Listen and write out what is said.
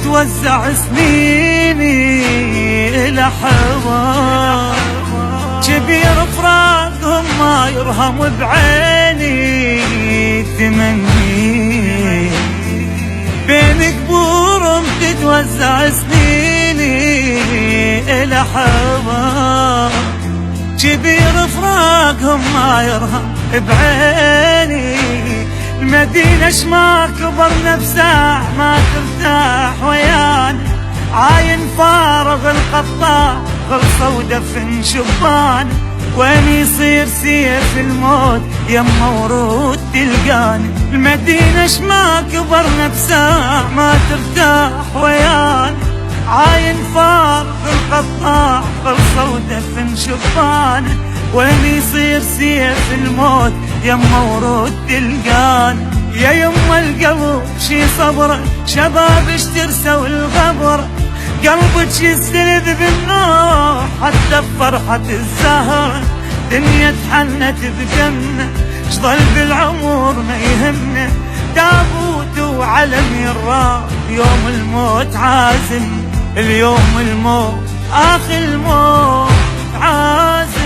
تتوزع سنيني إلى حضر، كبير فراقهم ما يرهم بعيني تمني، بين قبورهم تتوزع سنيني إلى حضر، كبير فراقهم ما يرهم بعيني. المدينة شما كبر نفسه ما ترتاح ويانا، عاين فارغ القطاع غرصة ودفن شبان، وين يصير سيف الموت يما ورود تلقاني. المدينة شما كبر نفسه ما ترتاح ويانا، عاين فارغ القطاع غرصة ودفن شبان، وين يصير سيف الموت يما ورود تلقاني. يا يما القلب شي صبره شبابش ترسى والغبره، قلبك يستلذ بالنوح حتى بفرحة الزهرة، دنيا تحنت بدمنا شظل بالعمر ما يهمنا، تابوت وعلم يراب يوم الموت عازم، اليوم الموت آخر الموت عازم.